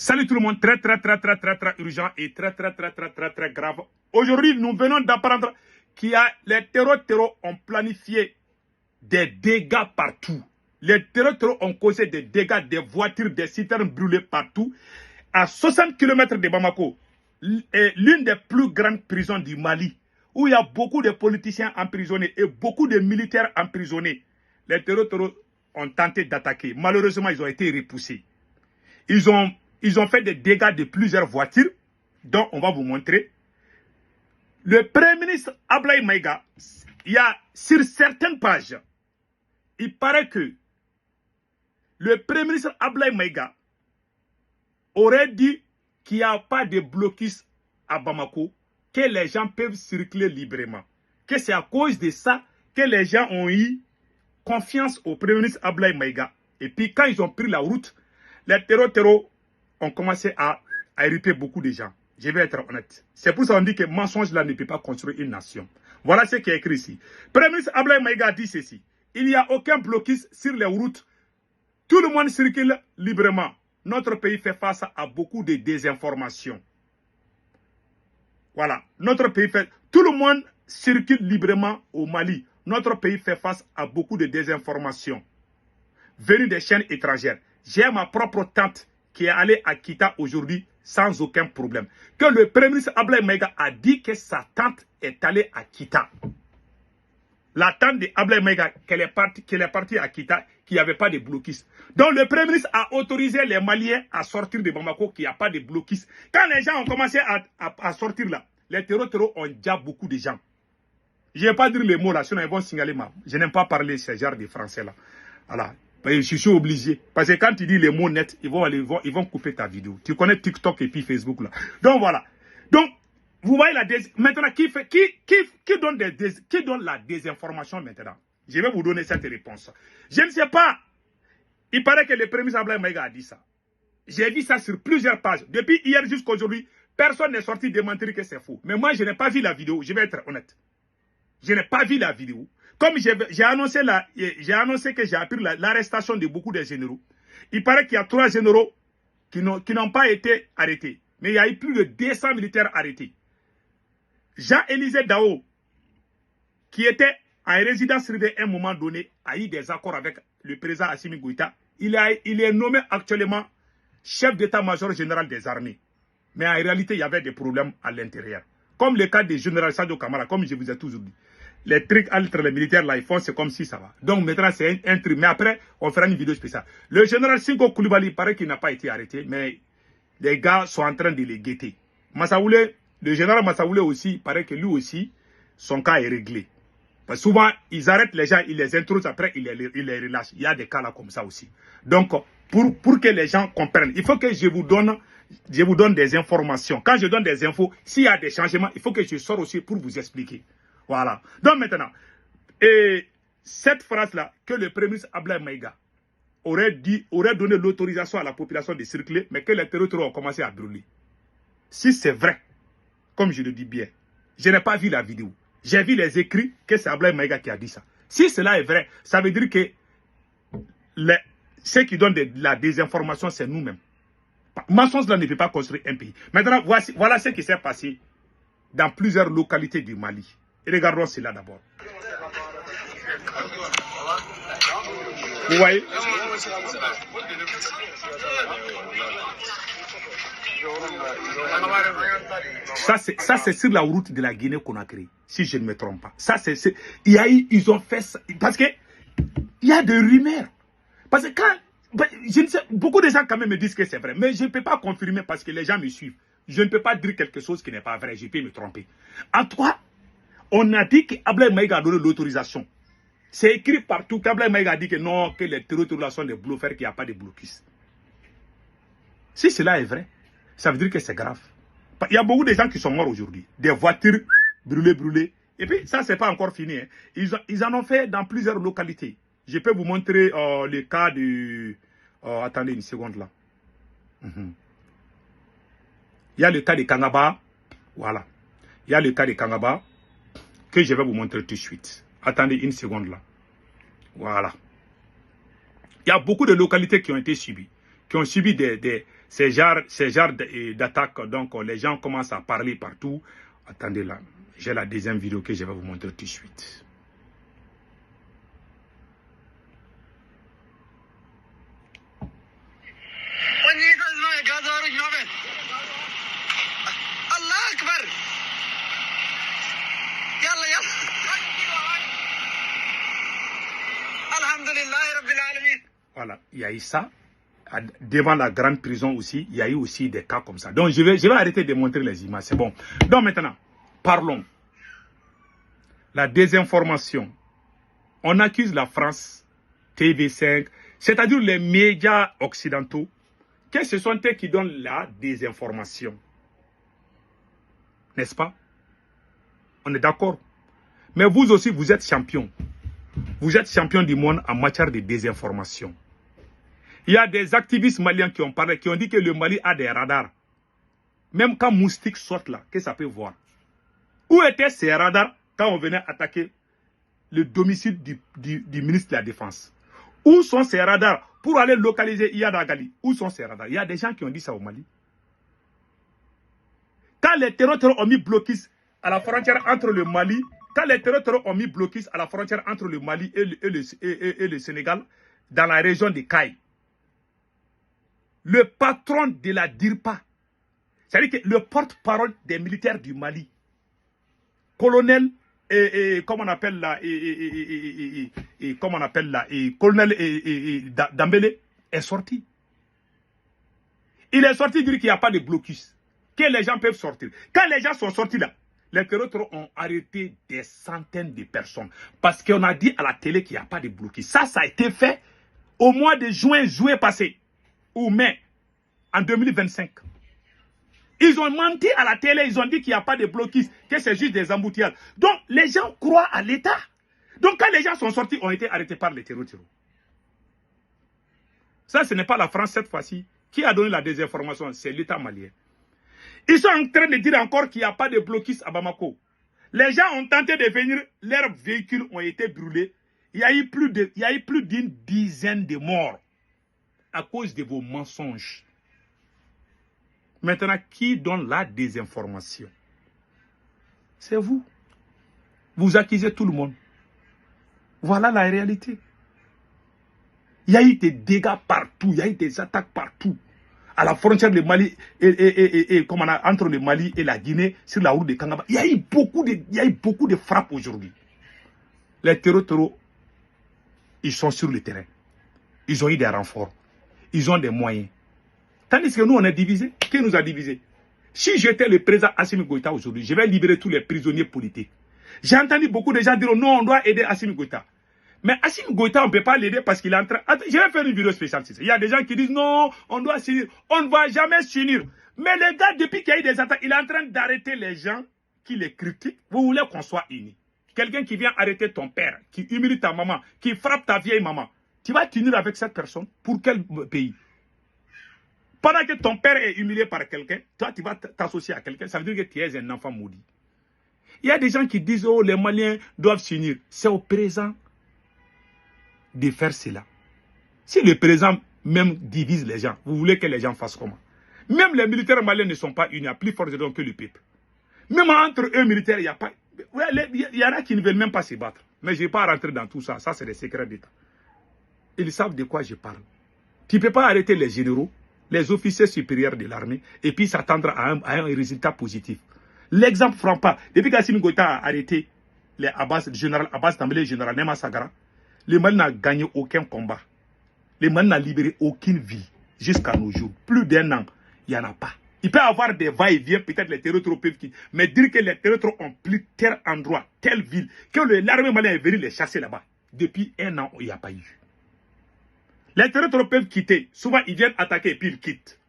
Salut tout le monde, très urgent et très grave. Aujourd'hui, nous venons d'apprendre qu'il y a les terroristes ont planifié des dégâts partout. Les terroristes ont causé des dégâts, des voitures, des citernes brûlées partout. À 60 km de Bamako, l'une des plus grandes prisons du Mali, où il y a beaucoup de politiciens emprisonnés et beaucoup de militaires emprisonnés. Les terroristes ont tenté d'attaquer. Malheureusement, ils ont été repoussés. Ils ont fait des dégâts de plusieurs voitures, dont on va vous montrer. Le Premier ministre Ablaye Maïga, il y a sur certaines pages, il paraît que le Premier ministre Ablaye Maïga aurait dit qu'il n'y a pas de blocus à Bamako, que les gens peuvent circuler librement. Que c'est à cause de ça que les gens ont eu confiance au Premier ministre Ablaye Maïga. Et puis quand ils ont pris la route, les terroristes ont commencé à irriter beaucoup de gens. Je vais être honnête. C'est pour ça qu'on dit que mensonge là ne peut pas construire une nation. Voilà ce qui est écrit ici. Premier ministre Ablaye Maïga dit ceci. Il n'y a aucun blocus sur les routes. Tout le monde circule librement. Notre pays fait face à beaucoup de désinformation. Voilà. Notre pays fait... Tout le monde circule librement au Mali. Notre pays fait face à beaucoup de désinformation venues des chaînes étrangères. J'ai ma propre tante qui est allée à Kita aujourd'hui sans aucun problème. Que le Premier ministre Ablaye Maïga a dit que sa tante est allée à Kita. La tante de Ablaye Maïga, qu'elle est partie à Kita, qu'il n'y avait pas de blocus. Donc le Premier ministre a autorisé les Maliens à sortir de Bamako, qu'il n'y a pas de blocus. Quand les gens ont commencé à sortir là, les terroristes ont déjà beaucoup de gens. Je ne vais pas dire les mots là, sinon ils vont signaler moi. Je n'aime pas parler ce genre de français là. Voilà. Je suis obligé. Parce que quand tu dis les mots nets, ils vont couper ta vidéo. Tu connais TikTok et puis Facebook là. Donc voilà. Donc, vous voyez la maintenant, qui donne la désinformation maintenant? Je vais vous donner cette réponse. Je ne sais pas. Il paraît que le Premier ministre Ablaye Maïga a dit ça. J'ai vu ça sur plusieurs pages. Depuis hier jusqu'à aujourd'hui, personne n'est sorti démentir que c'est faux. Mais moi, je n'ai pas vu la vidéo. Je vais être honnête. Je n'ai pas vu la vidéo. Comme j'ai annoncé que j'ai appris l'arrestation de beaucoup de généraux. Il paraît qu'il y a 3 généraux qui n'ont pas été arrêtés. Mais il y a eu plus de 200 militaires arrêtés. Jean-Élisée Dao, qui était en résidence privée à un moment donné, a eu des accords avec le président Assimi Goïta. Il est nommé actuellement chef d'état-major général des armées. Mais en réalité, il y avait des problèmes à l'intérieur. Comme le cas du général Sadio Kamara, comme je vous ai toujours dit. Les trucs entre les militaires là, ils font, c'est comme si ça va. Donc maintenant, c'est un truc. Mais après, on fera une vidéo spéciale. Le général Singo Koulibaly, il paraît qu'il n'a pas été arrêté, mais les gars sont en train de les guetter. Massaoulé, le général Massaoulé aussi, il paraît que lui aussi, son cas est réglé. Parce que souvent, ils arrêtent les gens, ils les introduisent, après, ils les relâchent. Il y a des cas là comme ça aussi. Donc, pour que les gens comprennent, il faut que je vous donne des informations. Quand je donne des infos, s'il y a des changements, il faut que je sorte aussi pour vous expliquer. Voilà. Donc maintenant, cette phrase-là, que le Premier ministre Ablaye Maïga aurait donné l'autorisation à la population de circuler, mais que les terroristes ont commencé à brûler. Si c'est vrai, comme je le dis bien, je n'ai pas vu la vidéo. J'ai vu les écrits que c'est Ablaye Maïga qui a dit ça. Si cela est vrai, ça veut dire que ceux qui donnent de la désinformation, c'est nous-mêmes. Mensonge là ne peut pas construire un pays. Maintenant, voilà ce qui s'est passé dans plusieurs localités du Mali. Et regardons cela d'abord. Vous voyez? Ça, c'est sur la route de la Guinée-Conakry, si je ne me trompe pas. Ça, ils ont fait ça. Parce que il y a des rumeurs. Parce que je ne sais, beaucoup de gens quand même me disent que c'est vrai. Mais je ne peux pas confirmer parce que les gens me suivent. Je ne peux pas dire quelque chose qui n'est pas vrai. Je peux me tromper. En tout cas, on a dit qu'Ablaye Maïga a donné l'autorisation. C'est écrit partout qu'Ablaye Maïga a dit que non, que les terroristes sont des bluffeurs, qu'il n'y a pas de blocus. Si cela est vrai, ça veut dire que c'est grave. Il y a beaucoup de gens qui sont morts aujourd'hui. Des voitures brûlées. Et puis, ça, c'est pas encore fini. Hein. Ils en ont fait dans plusieurs localités. Je peux vous montrer le cas de... attendez une seconde là. Il y a le cas de Kangaba. Voilà. Il y a le cas de Kangaba que je vais vous montrer tout de suite. Attendez une seconde là. Voilà. Il y a beaucoup de localités qui ont été subies. Qui ont subi ces genres d'attaques, donc les gens commencent à parler partout. Attendez là, j'ai la deuxième vidéo que je vais vous montrer tout de suite. Voilà, il y a eu ça. Devant la grande prison aussi, il y a eu aussi des cas comme ça. Donc, je vais arrêter de montrer les images, c'est bon. Donc, maintenant, parlons. La désinformation. On accuse la France, TV5, c'est-à-dire les médias occidentaux, que ce sont eux qui donnent la désinformation. N'est-ce pas? On est d'accord. Mais vous aussi, vous êtes champion. Vous êtes champion du monde en matière de désinformation. Il y a des activistes maliens qui ont parlé, qui ont dit que le Mali a des radars. Même quand Moustique sort là, que ça peut voir. Où étaient ces radars quand on venait attaquer le domicile du ministre de la Défense? Où sont ces radars pour aller localiser Iyad Agali? Où sont ces radars? Il y a des gens qui ont dit ça au Mali. Quand les terroristes ont mis blocus à la frontière entre le Mali, quand les terroristes ont mis blocus à la frontière entre le Mali et le Sénégal, dans la région de Caille, le patron de la DIRPA, c'est-à-dire que le porte-parole des militaires du Mali, colonel, comment on appelle là, colonel Dambélé, est sorti. Il est sorti dire qu'il n'y a pas de blocus, que les gens peuvent sortir. Quand les gens sont sortis là, les terroristes ont arrêté des centaines de personnes. Parce qu'on a dit à la télé qu'il n'y a pas de blocus. Ça a été fait au mois de juillet passé. Ou mai, en 2025. Ils ont menti à la télé, ils ont dit qu'il n'y a pas de blocus, que c'est juste des embouteillages. Donc, les gens croient à l'État. Donc, quand les gens sont sortis, ont été arrêtés par les terroristes. Ça, ce n'est pas la France cette fois-ci. Qui a donné la désinformation? C'est l'État malien. Ils sont en train de dire encore qu'il n'y a pas de blocus à Bamako. Les gens ont tenté de venir, leurs véhicules ont été brûlés. Il y a eu plus d'une dizaine de morts à cause de vos mensonges. Maintenant, qui donne la désinformation? C'est vous. Vous accusez tout le monde. Voilà la réalité. Il y a eu des dégâts partout, il y a eu des attaques partout. À la frontière de Mali entre le Mali et la Guinée, sur la route de Kangaba. Il y a eu beaucoup de frappes aujourd'hui. Les terroristes, ils sont sur le terrain. Ils ont eu des renforts. Ils ont des moyens. Tandis que nous, on est divisés. Qui nous a divisés? Si j'étais le président Assimi Goïta aujourd'hui, je vais libérer tous les prisonniers politiques. J'ai entendu beaucoup de gens dire non, on doit aider Assimi Goïta. Mais Assimi Goïta, on ne peut pas l'aider parce qu'il est en train... Je vais faire une vidéo spéciale. Il y a des gens qui disent non, on doit s'unir. On ne va jamais s'unir. Mais le gars, depuis qu'il y a eu des attaques, il est en train d'arrêter les gens qui les critiquent. Vous voulez qu'on soit unis. Quelqu'un qui vient arrêter ton père, qui humilie ta maman, qui frappe ta vieille maman. Tu vas t'unir avec cette personne pour quel pays? Pendant que ton père est humilié par quelqu'un, toi tu vas t'associer à quelqu'un, ça veut dire que tu es un enfant maudit. Il y a des gens qui disent, oh les Maliens doivent s'unir. C'est au présent de faire cela. Si le présent même divise les gens, vous voulez que les gens fassent comment? Même les militaires maliens ne sont pas unis, à plus forte raison que le peuple. Même entre eux militaires, il y a pas... Il y en a qui ne veulent même pas se battre. Mais je ne vais pas rentrer dans tout ça, ça c'est des secrets d'État. Ils savent de quoi je parle. Tu ne peux pas arrêter les généraux, les officiers supérieurs de l'armée, et puis s'attendre à un résultat positif. L'exemple frappant, depuis qu'Assimi Goïta a arrêté le général Abbas Dambélé, le général Nema Sagara, le Mali n'a gagné aucun combat. Le Mali n'a libéré aucune ville jusqu'à nos jours. Plus d'un an, il n'y en a pas. Il peut y avoir des va-et-vient, peut-être les terroristes peuvent quitter. Mais dire que les terroristes ont pris tel endroit, telle ville, que l'armée malienne est venue les chasser là-bas, depuis un an, il n'y a pas eu. Les terroristes peuvent quitter. Souvent, ils viennent attaquer et puis ils quittent.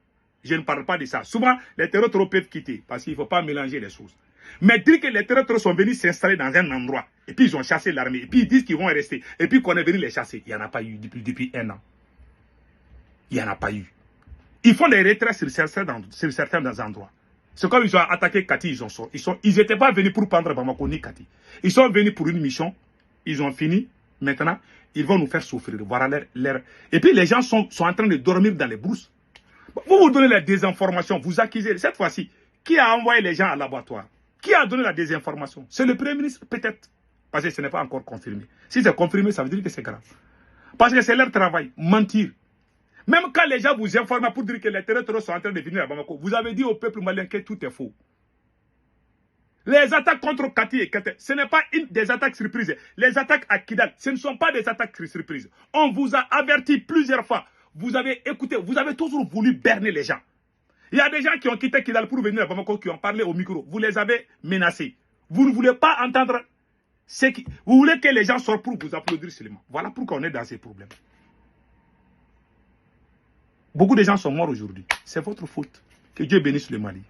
Je ne parle pas de ça. Souvent, les terroristes peuvent quitter parce qu'il ne faut pas mélanger les choses. Mais dire que les terroristes sont venus s'installer dans un endroit et puis ils ont chassé l'armée et puis ils disent qu'ils vont rester et puis qu'on est venu les chasser, il n'y en a pas eu depuis un an. Il n'y en a pas eu. Ils font des retraits sur certains endroits. C'est comme ils ont attaqué Kati, ils n'étaient pas venus pour prendre Bamako ni Kati. Ils sont venus pour une mission, ils ont fini. Maintenant, ils vont nous faire souffrir. Voilà leur... Et puis les gens sont en train de dormir dans les brousses. Vous vous donnez la désinformation, vous accusez. Cette fois-ci, qui a envoyé les gens à l'abattoir? Qui a donné la désinformation? C'est le Premier ministre, peut-être. Parce que ce n'est pas encore confirmé. Si c'est confirmé, ça veut dire que c'est grave. Parce que c'est leur travail, mentir. Même quand les gens vous informent pour dire que les terroristes sont en train de venir à Bamako, vous avez dit au peuple malien que tout est faux. Les attaques contre Kati et Kete, ce n'est pas des attaques surprises. Les attaques à Kidal, ce ne sont pas des attaques surprises. On vous a averti plusieurs fois. Vous avez écouté, vous avez toujours voulu berner les gens. Il y a des gens qui ont quitté Kidal pour venir à Bamako, qui ont parlé au micro. Vous les avez menacés. Vous ne voulez pas entendre vous voulez que les gens sortent pour vous applaudir seulement. Voilà pourquoi on est dans ces problèmes. Beaucoup de gens sont morts aujourd'hui. C'est votre faute. Que Dieu bénisse le Mali.